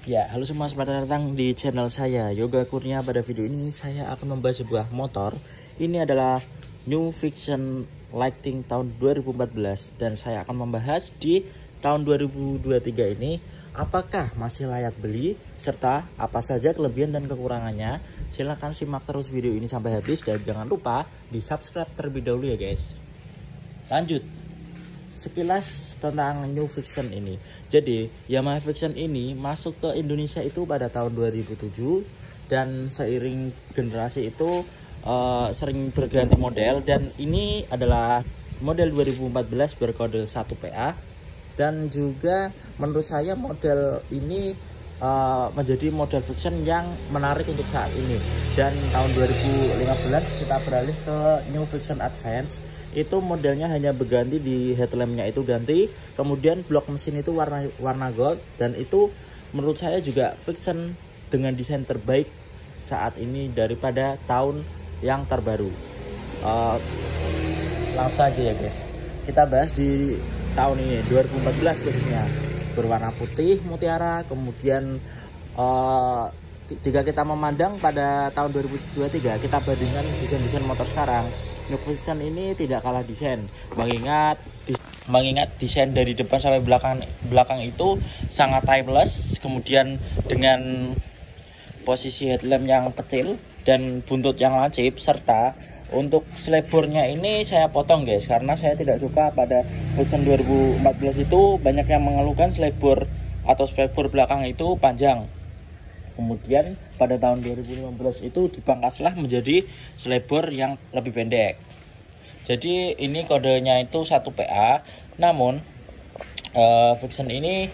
Ya, halo semua, selamat datang di channel saya Yoga Kurnia. Pada video ini saya akan membahas sebuah motor. Ini adalah New Fiction Lighting tahun 2014 dan saya akan membahas di tahun 2023 ini apakah masih layak beli serta apa saja kelebihan dan kekurangannya. Silahkan simak terus video ini sampai habis dan jangan lupa di subscribe terlebih dahulu ya guys. Lanjut, sekilas tentang New Fiction ini. Jadi Yamaha Fiction ini masuk ke Indonesia itu pada tahun 2007 dan seiring generasi itu sering berganti model, dan ini adalah model 2014 berkode 1PA. Dan juga menurut saya model ini menjadi model Fiction yang menarik untuk saat ini. Dan tahun 2015 kita beralih ke New Fiction Advance. Itu modelnya hanya berganti di headlampnya itu ganti, kemudian blok mesin itu warna gold, dan itu menurut saya juga Fiction dengan desain terbaik saat ini daripada tahun yang terbaru. Langsung aja ya guys, kita bahas di tahun ini 2014 khususnya. Berwarna putih mutiara. Kemudian jika kita memandang pada tahun 2023, kita bandingkan desain-desain motor sekarang, New Fiction ini tidak kalah desain. Mengingat desain dari depan sampai belakang itu sangat timeless. Kemudian dengan posisi headlamp yang kecil dan buntut yang lancip, serta untuk selebornya ini saya potong guys, karena saya tidak suka pada Fiction 2014 itu banyak yang mengeluhkan selebor atau spakbor belakang itu panjang. Kemudian pada tahun 2015 itu dipangkaslah menjadi selebor yang lebih pendek. Jadi ini kodenya itu 1PA. Namun Fiction ini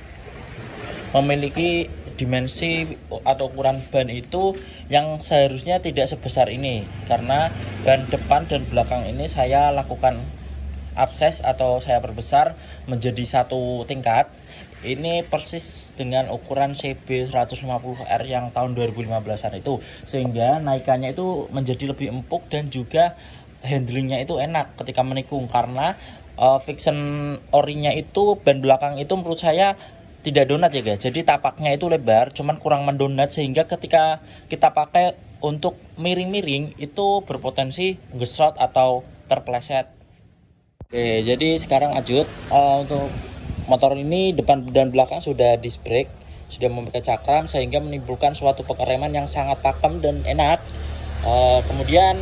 memiliki dimensi atau ukuran ban itu yang seharusnya tidak sebesar ini, karena ban depan dan belakang ini saya lakukan upsize atau saya perbesar menjadi satu tingkat. Ini persis dengan ukuran CB 150R yang tahun 2015an itu, sehingga naikannya itu menjadi lebih empuk dan juga handlingnya itu enak ketika menikung, karena Fiction orinya itu ban belakang itu menurut saya tidak donat ya guys. Jadi tapaknya itu lebar, cuman kurang mendonat, sehingga ketika kita pakai untuk miring-miring itu berpotensi gesrot atau terpleset. Oke, jadi sekarang lanjut untuk motor ini depan dan belakang sudah disc brake, sudah memakai cakram, sehingga menimbulkan suatu pengereman yang sangat pakem dan enak. Kemudian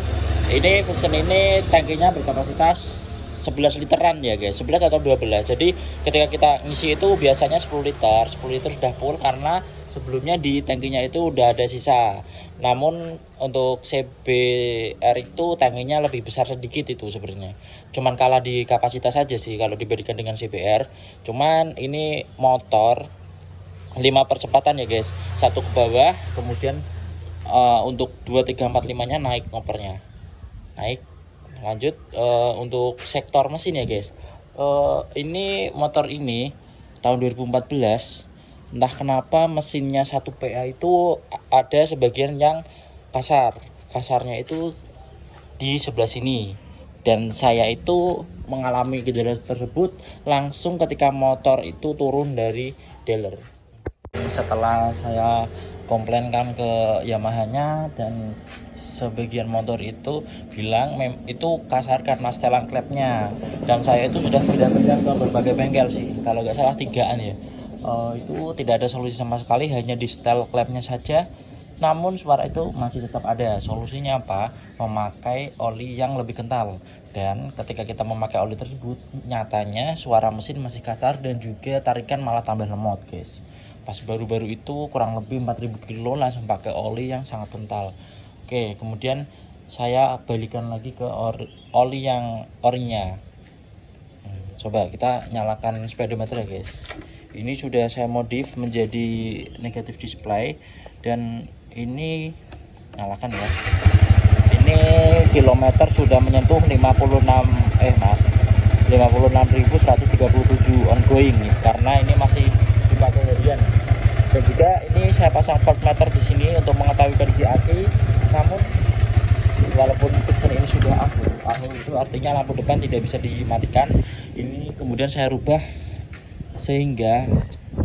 ini Fiction ini tangkinya berkapasitas 11 literan ya guys, 11 atau 12. Jadi ketika kita ngisi itu biasanya 10 liter sudah full, karena sebelumnya di tangkinya itu udah ada sisa. Namun untuk CBR itu tangkinya lebih besar sedikit itu sebenarnya. Cuman kalah di kapasitas saja sih kalau dibandingkan dengan CBR. Cuman ini motor 5 percepatan ya guys. 1 ke bawah, kemudian untuk 2, 3, 4, 5-nya naik ngopernya. Naik. Lanjut untuk sektor mesin ya guys. Ini motor ini tahun 2014, entah kenapa mesinnya 1PA itu ada sebagian yang kasarnya itu di sebelah sini, dan saya itu mengalami gejala tersebut langsung ketika motor itu turun dari dealer. Setelah saya komplainkan ke Yamahanya, dan sebagian motor itu bilang itu kasar karena setelan klepnya, dan saya itu sudah pindah-pindah ke berbagai bengkel sih, kalau nggak salah 3an ya. Itu tidak ada solusi sama sekali, hanya di setel klepnya saja. Namun suara itu masih tetap ada. Solusinya apa? Memakai oli yang lebih kental. Dan ketika kita memakai oli tersebut, nyatanya suara mesin masih kasar dan juga tarikan malah tambah lemot guys. Pas baru-baru itu kurang lebih 4000 kilo langsung pakai oli yang sangat kental. Oke, kemudian saya balikan lagi ke oli yang orinya. Coba kita nyalakan speedometer ya guys. Ini sudah saya modif menjadi negatif display, dan ini nyalakan ya. Ini kilometer sudah menyentuh 56.137 ongoing nih, karena ini masih dipakai harian. Dan juga ini saya pasang voltmeter di sini untuk mengetahui kondisi aki. Namun walaupun Fiction ini sudah ahu itu artinya lampu depan tidak bisa dimatikan. Ini kemudian saya rubah sehingga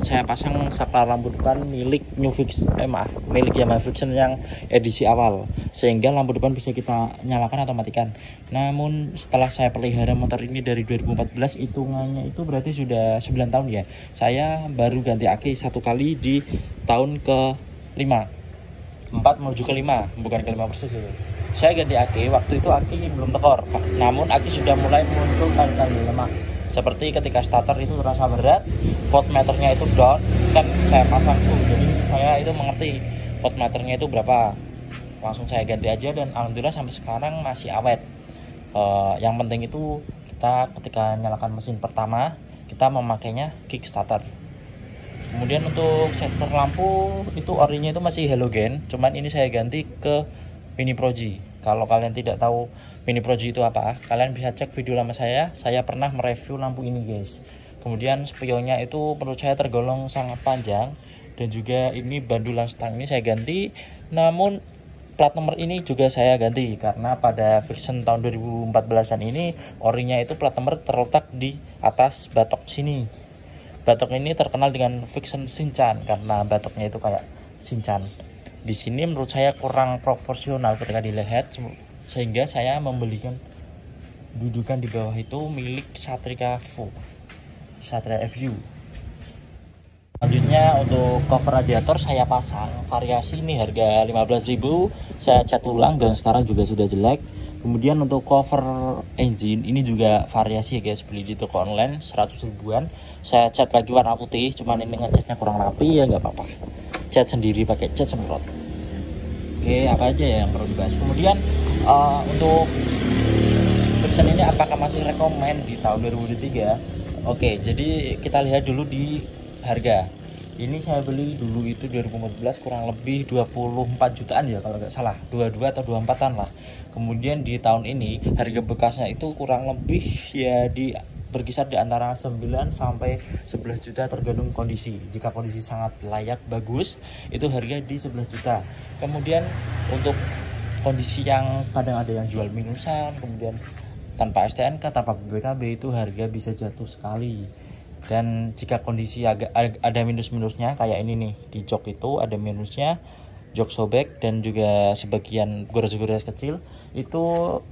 saya pasang saklar lampu depan milik milik Yamaha Friction yang edisi awal, sehingga lampu depan bisa kita nyalakan atau matikan. Namun setelah saya pelihara motor ini dari 2014, hitungannya itu berarti sudah 9 tahun ya. Saya baru ganti aki satu kali di tahun ke-5, 4 menuju ke-5, bukan ke-5 persis itu. Saya ganti aki, waktu itu aki belum tekor, namun aki sudah mulai muncul tanda-tanda lemah. Seperti ketika starter itu terasa berat, voltmeternya itu down, kan saya pasang tuh, jadi saya itu mengerti voltmeternya itu berapa. Langsung saya ganti aja dan alhamdulillah sampai sekarang masih awet. Yang penting itu kita ketika nyalakan mesin pertama, kita memakainya kickstarter. Kemudian untuk sektor lampu itu orinya itu masih halogen, cuman ini saya ganti ke Mini Proji. Kalau kalian tidak tahu Mini Proji itu apa, kalian bisa cek video lama saya pernah mereview lampu ini guys. Kemudian spionnya itu menurut saya tergolong sangat panjang, dan juga ini bandulan stang ini saya ganti. Namun plat nomor ini juga saya ganti karena pada Friction tahun 2014an ini orinya itu plat nomor terletak di atas batok sini. Batok ini terkenal dengan Friction Shinchan karena batoknya itu kayak Shinchan. Di sini menurut saya kurang proporsional ketika dilihat, sehingga saya membelikan dudukan di bawah itu milik Satria FU. Selanjutnya untuk cover radiator saya pasang variasi ini harga 15.000, saya cat ulang dan sekarang juga sudah jelek. Kemudian untuk cover engine ini juga variasi ya guys, beli di toko online 100 ribuan. Saya cat lagi warna putih, cuman ini ngecatnya kurang rapi ya, nggak apa-apa, cat sendiri pakai cat semprot. Oke, apa aja ya yang perlu dibahas. Kemudian untuk Friction ini apakah masih rekomen di tahun 2023? Oke, jadi kita lihat dulu di harga. Ini saya beli dulu itu 2014 kurang lebih 24 jutaan ya kalau nggak salah, 22 atau 24an lah. Kemudian di tahun ini harga bekasnya itu kurang lebih ya berkisar di antara 9 sampai 11 juta tergantung kondisi. Jika kondisi sangat layak bagus itu harga di 11 juta. Kemudian untuk kondisi yang kadang ada yang jual minusan, kemudian tanpa STNK, tanpa BPKB, itu harga bisa jatuh sekali. Dan jika kondisi agak ada minus-minusnya kayak ini nih, di jok itu ada minusnya, jok sobek dan juga sebagian gores-gores kecil, itu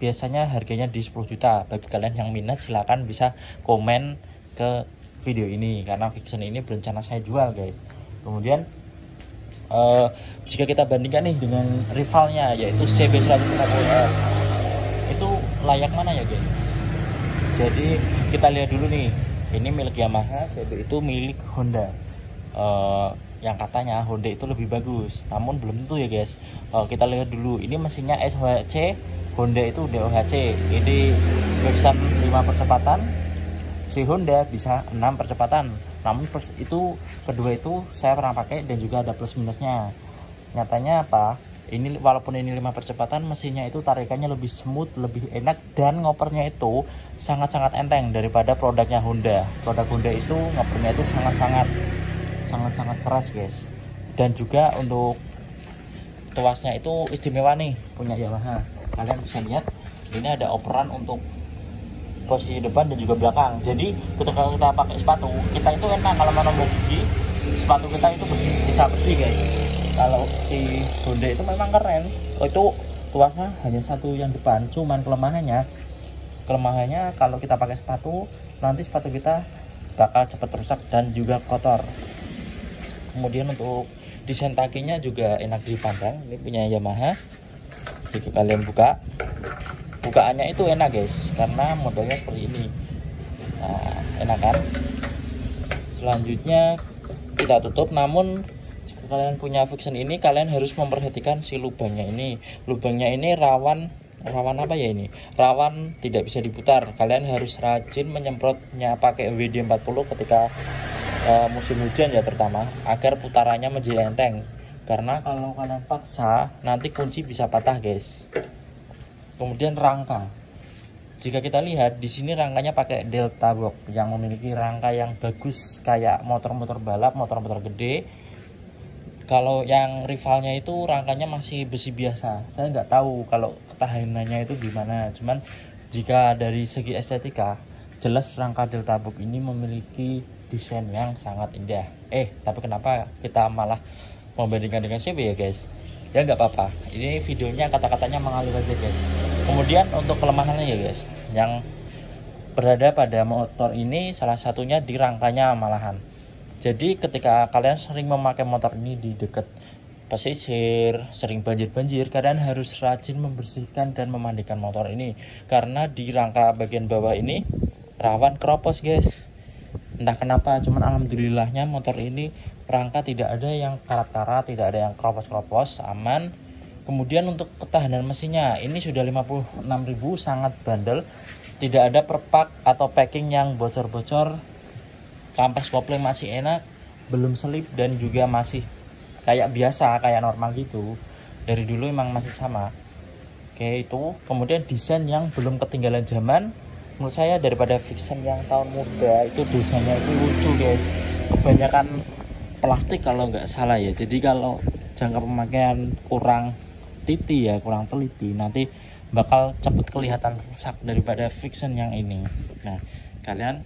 biasanya harganya di 10 juta. Bagi kalian yang minat silahkan bisa komen ke video ini karena Friction ini berencana saya jual guys. Kemudian jika kita bandingkan nih dengan rivalnya yaitu CB150R, itu layak mana ya guys? Jadi kita lihat dulu nih, ini milik Yamaha, CB itu milik Honda. Yang katanya Honda itu lebih bagus, namun belum tentu ya guys. Kita lihat dulu, ini mesinnya SHC, Honda itu DOHC. Ini Friction 5 percepatan, si Honda bisa 6 percepatan. Namun itu kedua itu saya pernah pakai dan juga ada plus minusnya. Nyatanya apa? Ini walaupun ini 5 percepatan, mesinnya itu tarikannya lebih smooth, lebih enak, dan ngopernya itu sangat-sangat enteng daripada produknya Honda. Produk Honda itu ngopernya itu sangat-sangat keras guys. Dan juga untuk tuasnya itu istimewa nih punya Yamaha. Kalian bisa lihat ini ada operan untuk posisi depan dan juga belakang. Jadi ketika kita pakai sepatu, kita itu enak kalau mau nambah gigi, sepatu kita itu bisa bersih guys. Kalau si Honda itu memang keren, itu tuasnya hanya satu yang depan, cuman kelemahannya kalau kita pakai sepatu, nanti sepatu kita bakal cepat rusak dan juga kotor. Kemudian untuk desain takinya juga enak dipandang, ini punya Yamaha. Jika kalian bukaannya itu enak guys, karena modelnya seperti ini. Nah, enak kan? Selanjutnya kita tutup, namun kalian punya Friction ini kalian harus memperhatikan si lubangnya ini. Lubangnya ini rawan apa ya ini? Rawan tidak bisa diputar. Kalian harus rajin menyemprotnya pakai WD-40 ketika musim hujan ya terutama, agar putarannya menjadi enteng. Karena kalau kalian paksa nanti kunci bisa patah guys. Kemudian rangka. Jika kita lihat di sini rangkanya pakai Delta Box yang memiliki rangka yang bagus kayak motor-motor balap, motor-motor gede. Kalau yang rivalnya itu rangkanya masih besi biasa. Saya nggak tahu kalau ketahanannya itu gimana. Cuman jika dari segi estetika, jelas rangka Delta Box ini memiliki desain yang sangat indah. Tapi kenapa kita malah membandingkan dengan CB ya guys? Ya nggak apa-apa, ini videonya kata-katanya mengalir aja guys. Kemudian untuk kelemahannya ya guys, yang berada pada motor ini salah satunya di rangkanya malahan. Jadi ketika kalian sering memakai motor ini di dekat pesisir, sering banjir-banjir, kalian harus rajin membersihkan dan memandikan motor ini, karena di rangka bagian bawah ini rawan keropos guys. Entah kenapa, cuman alhamdulillahnya motor ini rangka tidak ada yang karat-karat, tidak ada yang keropos-keropos, aman. Kemudian untuk ketahanan mesinnya ini sudah 56.000, sangat bandel, tidak ada perpak atau packing yang bocor-bocor. Kampas kopling masih enak, belum selip, dan juga masih kayak biasa, kayak normal gitu. Dari dulu emang masih sama. Oke, itu. Kemudian desain yang belum ketinggalan zaman menurut saya daripada Vixen yang tahun muda, itu desainnya itu lucu guys. Kebanyakan plastik kalau nggak salah ya. Jadi kalau jangka pemakaian kurang teliti, nanti bakal cepet kelihatan rusak daripada Vixen yang ini. Nah, kalian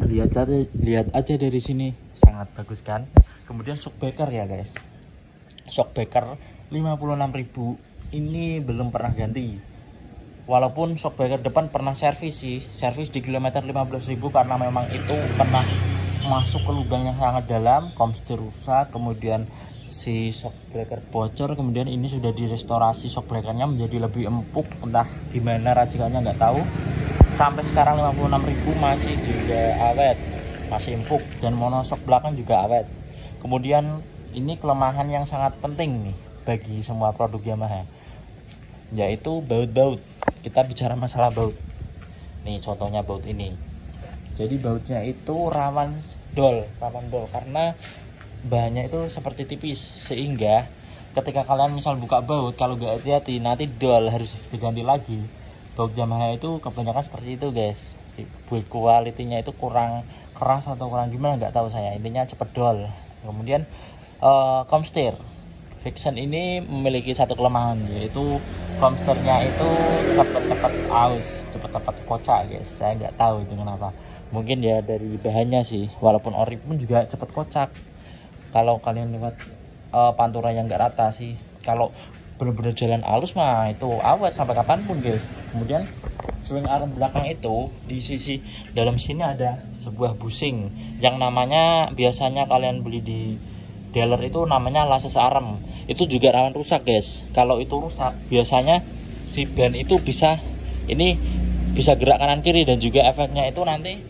lihat aja dari sini, sangat bagus kan. Kemudian shockbreaker ya guys, shockbreaker 56.000 ini belum pernah ganti, walaupun shockbreaker depan pernah servis di kilometer 15.000, karena memang itu pernah masuk ke lubang yang sangat dalam, komstir rusak, kemudian si shockbreaker bocor. Kemudian ini sudah direstorasi shockbreakernya menjadi lebih empuk, entah gimana racikannya nggak tahu. Sampai sekarang 56.000 masih juga awet, masih empuk, dan monoshock belakang juga awet. Kemudian ini kelemahan yang sangat penting nih bagi semua produk Yamaha, yaitu baut-baut. Kita bicara masalah baut. Nih contohnya baut ini. Jadi bautnya itu rawan dol karena bahannya itu seperti tipis, sehingga ketika kalian misal buka baut, kalau nggak hati-hati nanti dol, harus diganti lagi. Baut Yamaha itu kebanyakan seperti itu guys. Build quality-nya itu kurang keras atau kurang gimana nggak tahu saya, intinya cepet dol. Kemudian komstir Vixen ini memiliki satu kelemahan, yaitu komstirnya itu cepet-cepet aus, cepet-cepet kocak guys. Saya nggak tahu itu kenapa, mungkin ya dari bahannya sih. Walaupun ori pun juga cepet kocak kalau kalian lewat pantura yang nggak rata sih. Kalau bener-bener jalan halus mah itu awet sampai kapanpun guys. Kemudian swing arm belakang itu di sisi dalam sini ada sebuah bushing yang namanya, biasanya kalian beli di dealer itu namanya lases arm. Itu juga rawan rusak guys. Kalau itu rusak, biasanya si ban itu bisa gerak kanan kiri, dan juga efeknya itu nanti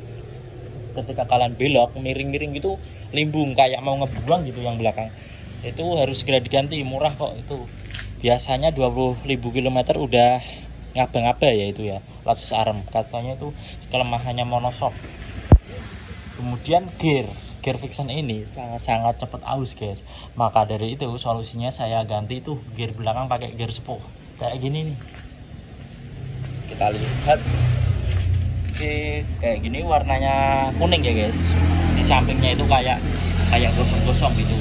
ketika kalian belok miring-miring gitu, limbung kayak mau ngebuang gitu yang belakang. Itu harus segera diganti, murah kok itu. Biasanya 20.000 km udah ngaba-ngaba ya itu ya, lases arm. Katanya itu kelemahannya monoshock. Kemudian gear Vixen ini sangat cepat aus guys. Maka dari itu solusinya saya ganti itu gear belakang pakai gear sepuh kayak gini nih. Kita lihat. Oke, kayak gini warnanya kuning ya guys. Di sampingnya itu kayak gosong-gosong gitu.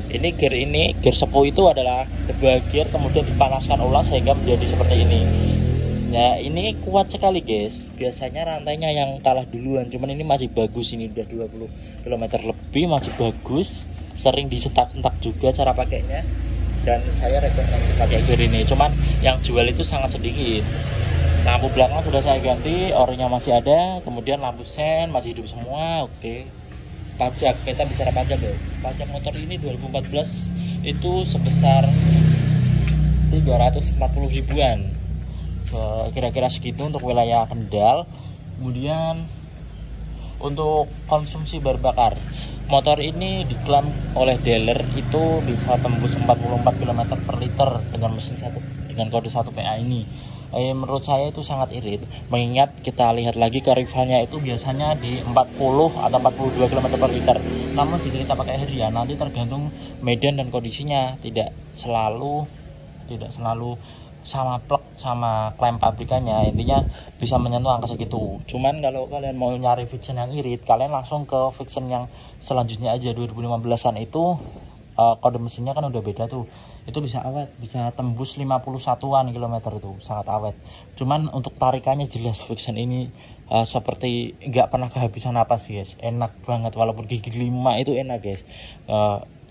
Ini gear sepuh itu adalah sebuah gear kemudian dipanaskan ulang sehingga menjadi seperti ini. Ya, ini kuat sekali guys. Biasanya rantainya yang kalah duluan, cuman ini masih bagus. Ini udah 20 km lebih, masih bagus. Sering disetak-setak juga cara pakainya, dan saya rekomendasi pakai gear ini. Cuman yang jual itu sangat sedikit. Lampu belakang sudah saya ganti, orinya masih ada. Kemudian lampu sen masih hidup semua. Oke. Pajak, kita bicara pajak guys. Pajak motor ini 2014 itu sebesar 340 ribuan. Kira-kira segitu untuk wilayah Kendal. Kemudian untuk konsumsi bahan bakar, motor ini diklaim oleh dealer itu bisa tembus 44 km per liter dengan mesin dengan kode 1 PA ini. Menurut saya itu sangat irit, mengingat kita lihat lagi ke rivalnya itu biasanya di 40 atau 42 km per liter. Namun jika kita pakai harian, nanti tergantung medan dan kondisinya, tidak selalu sama plug sama klaim pabrikannya. Intinya bisa menyentuh angka segitu. Cuman kalau kalian mau nyari Vixen yang irit, kalian langsung ke Vixen yang selanjutnya aja, 2015an itu. Kode mesinnya kan udah beda tuh, itu bisa awet, bisa tembus 51an kilometer, itu sangat awet. Cuman untuk tarikannya jelas Vixen ini seperti nggak pernah kehabisan napas guys. Enak banget, walaupun gigi 5 itu enak guys.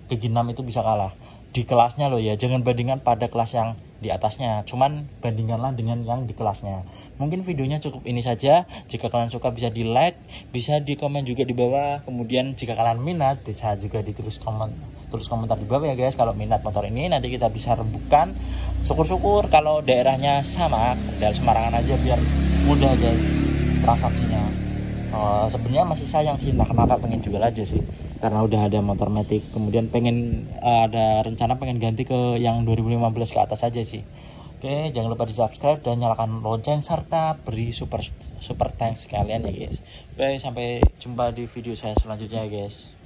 Gigi 6 itu bisa kalah di kelasnya loh ya. Jangan bandingkan pada kelas yang di atasnya, cuman bandingkanlah dengan yang di kelasnya. Mungkin videonya cukup ini saja. Jika kalian suka bisa di like, bisa di komen juga di bawah. Kemudian jika kalian minat bisa juga tulis komentar di bawah ya guys. Kalau minat motor ini nanti kita bisa rembukan. Syukur-syukur kalau daerahnya sama dari Semarangan aja biar mudah guys transaksinya. Sebenarnya masih sayang sih, nah kenapa pengen jual aja sih, karena udah ada motor matic. Kemudian pengen ada rencana pengen ganti ke yang 2015 ke atas aja sih. Oke, jangan lupa di subscribe dan nyalakan lonceng serta beri super thanks kalian ya guys. Oke, sampai jumpa di video saya selanjutnya guys.